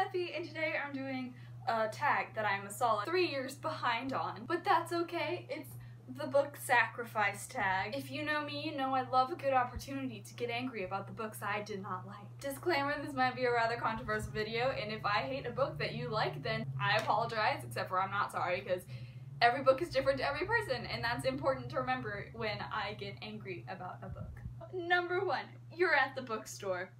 Effie, and today I'm doing a tag that I'm a solid 3 years behind on, but that's okay. It's the book sacrifice tag. If you know me, you know I love a good opportunity to get angry about the books I did not like. Disclaimer, this might be a rather controversial video, and if I hate a book that you like, then I apologize, except for I'm not sorry, because every book is different to every person, and that's important to remember when I get angry about a book. Number 1, you're at the bookstore,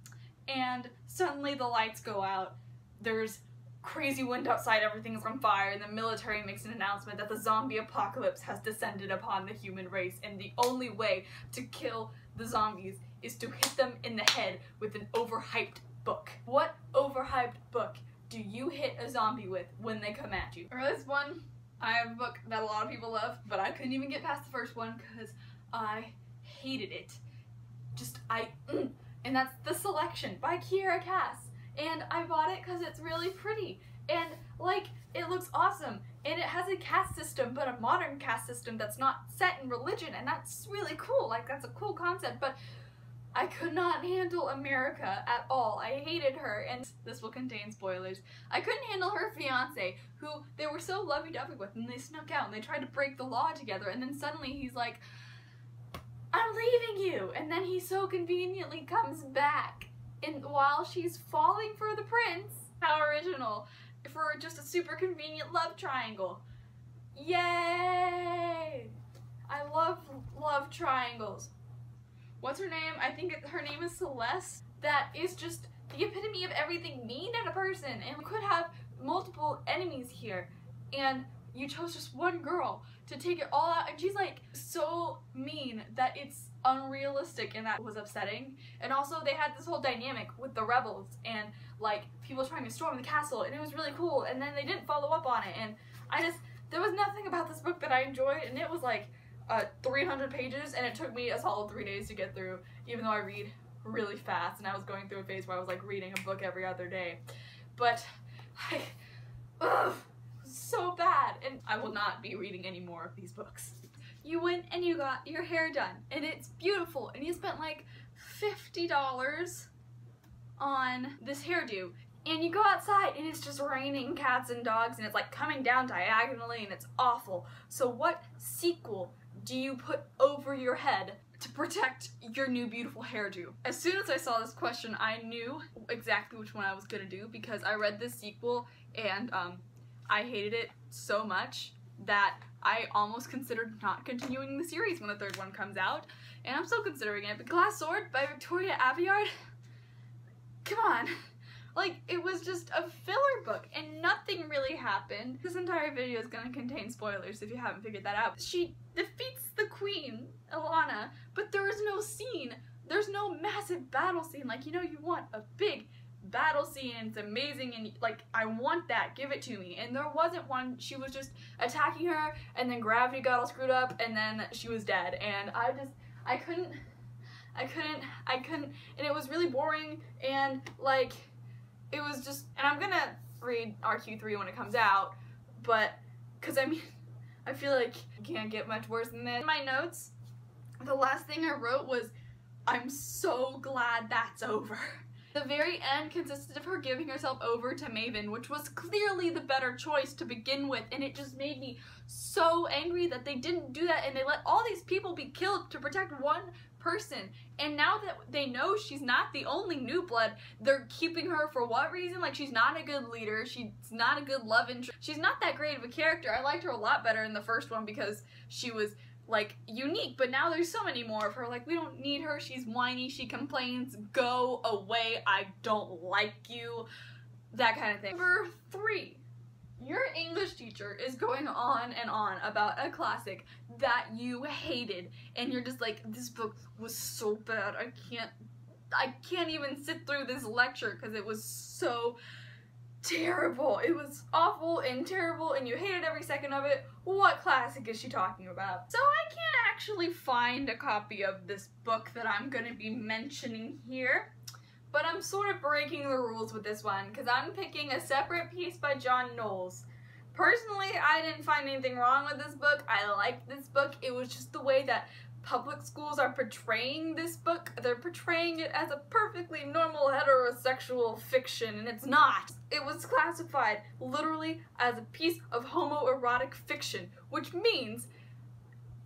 and suddenly the lights go out. There's crazy wind outside, everything is on fire, and the military makes an announcement that the zombie apocalypse has descended upon the human race, and the only way to kill the zombies is to hit them in the head with an overhyped book. What overhyped book do you hit a zombie with when they come at you? For this one, I have a book that a lot of people love, but I couldn't even get past the first one because I hated it. And that's The Selection by Kiera Cass. And I bought it because it's really pretty. And, like, it looks awesome. And it has a caste system, but a modern caste system that's not set in religion. And that's really cool. Like, that's a cool concept. But I could not handle America at all. I hated her. And this will contain spoilers. I couldn't handle her fiance, who they were so lovey-dovey with. And they snuck out and they tried to break the law together. And then suddenly he's like, I'm leaving you. And then he so conveniently comes back. And while she's falling for the prince, how original, for just a super convenient love triangle. Yay! I love triangles. What's her name? I think her name is Celeste. That is just the epitome of everything mean in a person, and we could have multiple enemies here, and you chose just one girl to take it all out, and she's like so mean that it's unrealistic, and that was upsetting. And also they had this whole dynamic with the rebels and like people trying to storm the castle, and it was really cool, and then they didn't follow up on it, and there was nothing about this book that I enjoyed, and it was like 300 pages, and it took me a solid 3 days to get through, even though I read really fast, and I was going through a phase where I was like reading a book every other day. But so bad, and I will not be reading any more of these books. You went and you got your hair done, and it's beautiful, and you spent like $50 on this hairdo, and you go outside and it's just raining cats and dogs, and it's like coming down diagonally, and it's awful. So what sequel do you put over your head to protect your new beautiful hairdo? As soon as I saw this question, I knew exactly which one I was gonna do, because I read this sequel and I hated it so much that I almost considered not continuing the series when the third one comes out, and I'm still considering it. But Glass Sword by Victoria Aveyard? Come on. Like, it was just a filler book, and nothing really happened. This entire video is gonna contain spoilers if you haven't figured that out. She defeats the queen, Ilana, but there is no scene. There's no massive battle scene. Like, you know, you want a big battle scene, and it's amazing, and like, I want that, give it to me. And there wasn't one. She was just attacking her, and then gravity got all screwed up, and then she was dead, and I couldn't, and it was really boring, and like, it was just, and I'm gonna read RQ3 when it comes out, but, cause I mean, I feel like you can't get much worse than this. In my notes, the last thing I wrote was, I'm so glad that's over. The very end consisted of her giving herself over to Maven, which was clearly the better choice to begin with, and it just made me so angry that they didn't do that, and they let all these people be killed to protect one person. And now that they know she's not the only new blood, they're keeping her for what reason? Like, she's not a good leader, she's not a good love interest, she's not that great of a character. I liked her a lot better in the first one because she was like unique, but now there's so many more of her. Like, we don't need her, she's whiny, she complains, go away, I don't like you, that kind of thing. Number 3, your English teacher is going on and on about a classic that you hated, and you're just like, this book was so bad, I can't even sit through this lecture because it was so terrible. It was awful and terrible, and you hated every second of it. What classic is she talking about? So I can't actually find a copy of this book that I'm gonna be mentioning here, but I'm sort of breaking the rules with this one because I'm picking a separate piece by John Knowles. Personally, I didn't find anything wrong with this book. I liked this book. It was just the way that public schools are portraying this book. They're portraying it as a perfectly normal heterosexual fiction, and it's not. It was classified literally as a piece of homoerotic fiction, which means,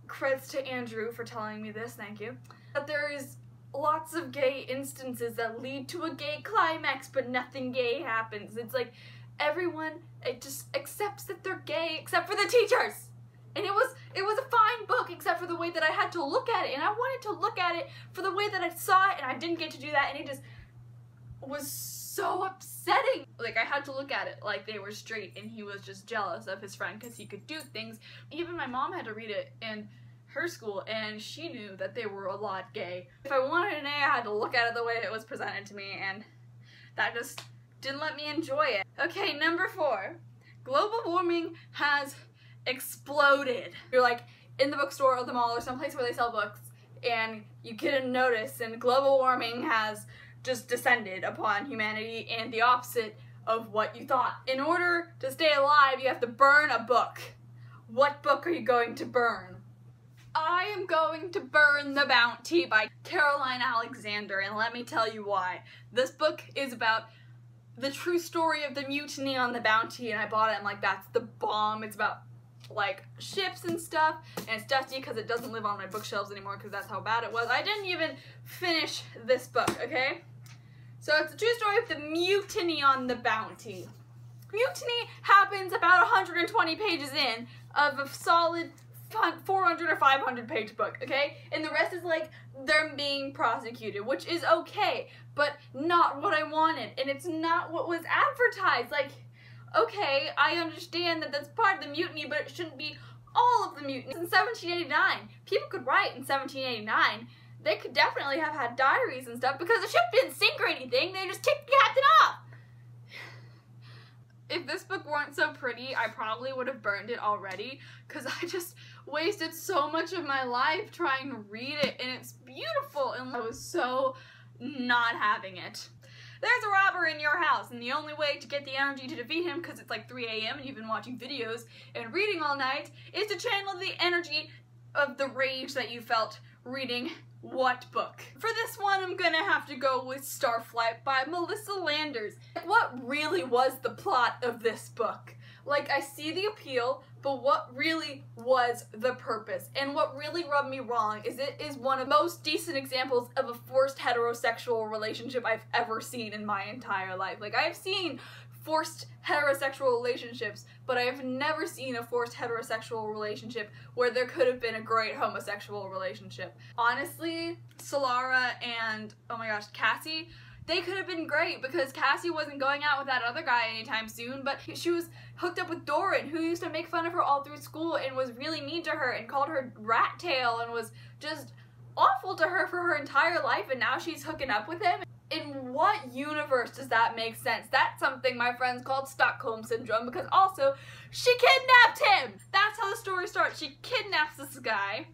credits to Andrew for telling me this, thank you, that there is lots of gay instances that lead to a gay climax, but nothing gay happens. It's like everyone just accepts that they're gay, except for the teachers. And it was a fine book, except for the way that I had to look at it, and I wanted to look at it for the way that I saw it, and I didn't get to do that, and it just was so upsetting. Like, I had to look at it like they were straight, and he was just jealous of his friend because he could do things. Even my mom had to read it in her school, and she knew that they were a lot gay. If I wanted an A, I had to look at it the way it was presented to me, and that just didn't let me enjoy it. Okay, number 4. Global warming has exploded. You're like in the bookstore or the mall or someplace where they sell books, and you get a notice, and global warming has just descended upon humanity and the opposite of what you thought. In order to stay alive, you have to burn a book. What book are you going to burn? I am going to burn The Bounty by Caroline Alexander, and let me tell you why. This book is about the true story of the mutiny on the Bounty, and I bought it, and like, that's the bomb. It's about like ships and stuff, and it's dusty because it doesn't live on my bookshelves anymore because that's how bad it was. I didn't even finish this book, okay? So it's a true story of the mutiny on the Bounty. Mutiny happens about 120 pages in of a solid 400 or 500 page book, okay? And the rest is like them being prosecuted, which is okay, but not what I wanted, and it's not what was advertised. Like, okay, I understand that that's part of the mutiny, but it shouldn't be all of the mutiny. In 1789, people could write in 1789. They could definitely have had diaries and stuff because the ship didn't sink or anything. They just tipped the captain off. If this book weren't so pretty, I probably would have burned it already because I just wasted so much of my life trying to read it, and it's beautiful, and I was so not having it. There's a robber in your house, and the only way to get the energy to defeat him, because it's like 3 a.m. and you've been watching videos and reading all night, is to channel the energy of the rage that you felt reading what book? For this one, I'm gonna have to go with Starflight by Melissa Landers. What really was the plot of this book? Like, I see the appeal, but what really was the purpose? And what really rubbed me wrong is it is one of the most decent examples of a forced heterosexual relationship I've ever seen in my entire life. Like, I've seen forced heterosexual relationships, but I have never seen a forced heterosexual relationship where there could have been a great homosexual relationship. Honestly, Solara and, oh my gosh, Cassie, they could have been great because Cassie wasn't going out with that other guy anytime soon, but she was hooked up with Doran, who used to make fun of her all through school and was really mean to her and called her rat tail and was just awful to her for her entire life, and now she's hooking up with him. In what universe does that make sense? That's something my friends called Stockholm Syndrome, because also, she kidnapped him! That's how the story starts. She kidnaps this guy,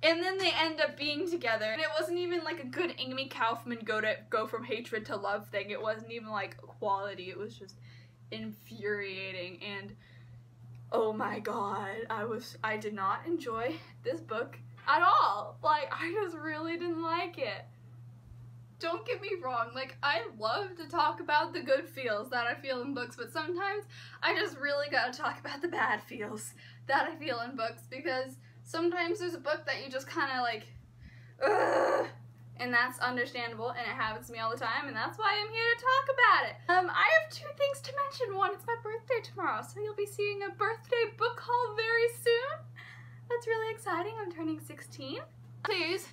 and then they end up being together. And it wasn't even like a good Amy Kaufman go from hatred to love thing. It wasn't even like quality. It was just infuriating, and oh my god, I did not enjoy this book at all. Like, I just really didn't like it. Don't get me wrong, like, I love to talk about the good feels that I feel in books, but sometimes I just really gotta talk about the bad feels that I feel in books, because sometimes there's a book that you just kinda like, ugh, and that's understandable, and it happens to me all the time, and that's why I'm here to talk about it. I have 2 things to mention. One, it's my birthday tomorrow, so you'll be seeing a birthday book haul very soon. That's really exciting. I'm turning 16. Please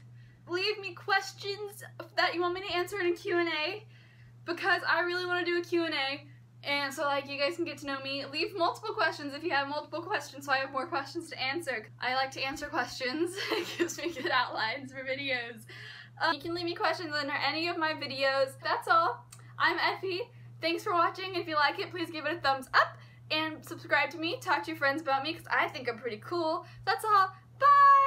leave me questions that you want me to answer in a Q&A, because I really want to do a Q&A, and so like you guys can get to know me. Leave multiple questions if you have multiple questions so I have more questions to answer. I like to answer questions. It gives me good outlines for videos. You can leave me questions under any of my videos. That's all. I'm Effie. Thanks for watching. If you like it, please give it a thumbs up and subscribe to me. Talk to your friends about me because I think I'm pretty cool. That's all. Bye!